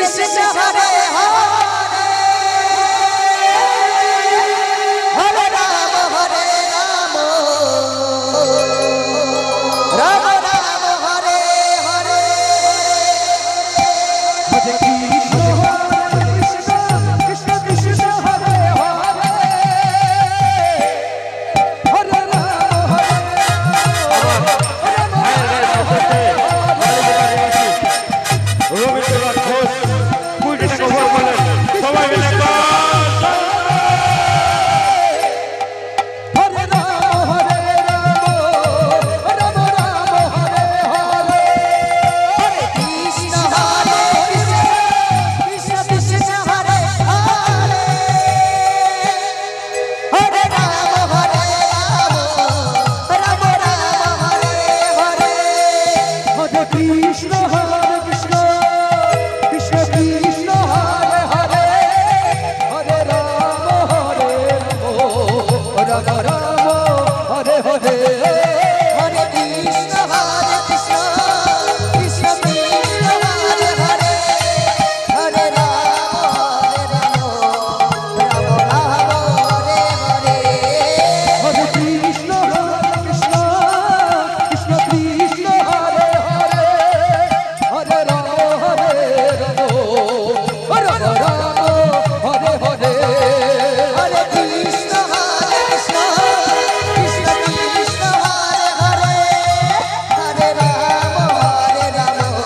কৃষ্ণ হরে হরে হরে রাম রাম রাম হরে হরে হরে কৃষ্ণ কৃষ্ণ কৃষ্ণ হরে হরে হরে রাম রবীন্দ্রনাথ ঘোষ কুড়িটা কভার বলেন সবাই মিলে হরে রাম হরে রাম রাম রাম হরে হরে হরে কৃষ্ণ হরে কৃষ্ণ কৃষ্ণ কৃষ্ণ হরে হরে হরে রাম রাম রাম হরে হরে হরে কৃষ্ণ কৃষ্ণ কৃষ্ণ কৃষ্ণ হরে হরে হরে রাম রাম রাম হরে হরে হরে কৃষ্ণ কৃষ্ণ কৃষ্ণ হরে হরে হরে রাম রাম হরে হরে হরে কৃষ্ণ কৃষ্ণ কৃষ্ণ কৃষ্ণ হরে হরে হরে রাম রাম হরে হরে হরে কৃষ্ণ কৃষ্ণ কৃষ্ণ কৃষ্ণ হরে হরে হরে রাম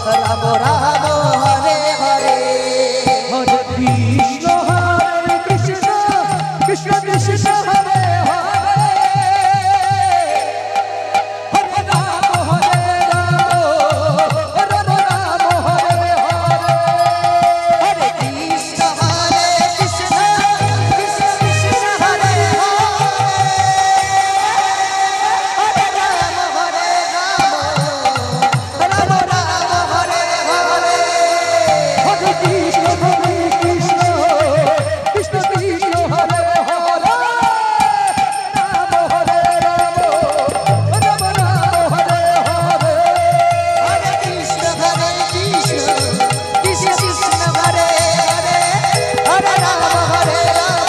রাম রাম হরে হরে হরে কৃষ্ণ কৃষ্ণ কৃষ্ণ কৃষ্ণ হরে হরে হরে রাম রাম হরে হরে হরে কৃষ্ণ কৃষ্ণ কৃষ্ণ কৃষ্ণ হরে হরে রাম রাম হরে হরে হরে কৃষ্ণ কৃষ্ণ কৃষ্ণ কৃষ্ণ হরে হরে রাম হরে রাম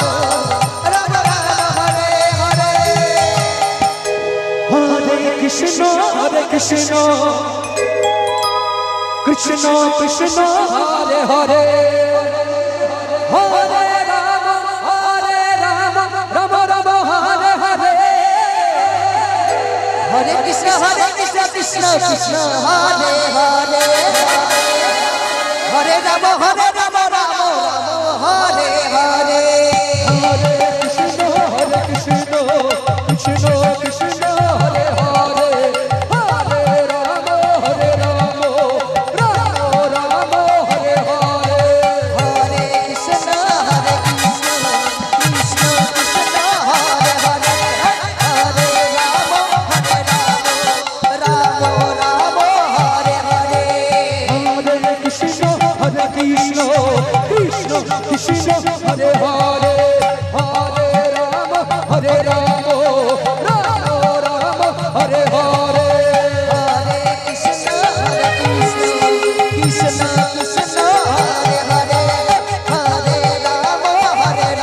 রাম রাম হরে হরে হরে কৃষ্ণ কৃষ্ণ কৃষ্ণ কৃষ্ণ হরে হরে হরে রাম রাম হরে হরে হরে কৃষ্ণ কৃষ্ণ কৃষ্ণ হরে হরে হরে রাম রাম রাম হরে হরে হরে কৃষ্ণ কৃষ্ণ কৃষ্ণ হরে হরে হরে রাম রাম হরে হরে হরে কৃষ্ণ কৃষ্ণ কৃষ্ণ কৃষ্ণ হরে হরে হরে রাম রাম রাম হরে হরে হরে কৃষ্ণ কৃষ্ণ কৃষ্ণ হরে হরে হরে রাম রাম রাম হরে হরে হরে কৃষ্ণ কৃষ্ণ কৃষ্ণ কৃষ্ণ হরে হরে হরে রাম রাম রাম হরে হরে হরে কৃষ্ণ কৃষ্ণ কৃষ্ণ হরে হরে হরে রাম রাম হরে হরে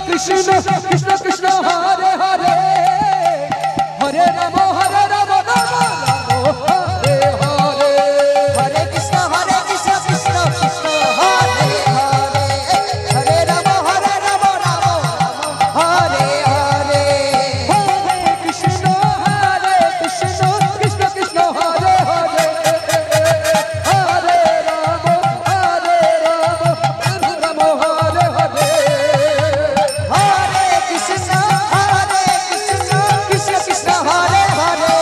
কৃষ্ণ কৃষ্ণ কৃষ্ণ হরে হরে হরে রাম রাম হরে হরে হরে কৃষ্ণ কৃষ্ণ কৃষ্ণ হরে হরে হরে রাম রাম হরে হরে হরে কৃষ্ণ কৃষ্ণ কৃষ্ণ হরে হরে হরে রাম রাম রাম হরে হরে হরে কৃষ্ণ কৃষ্ণ কৃষ্ণ কৃষ্ণ হরে হরে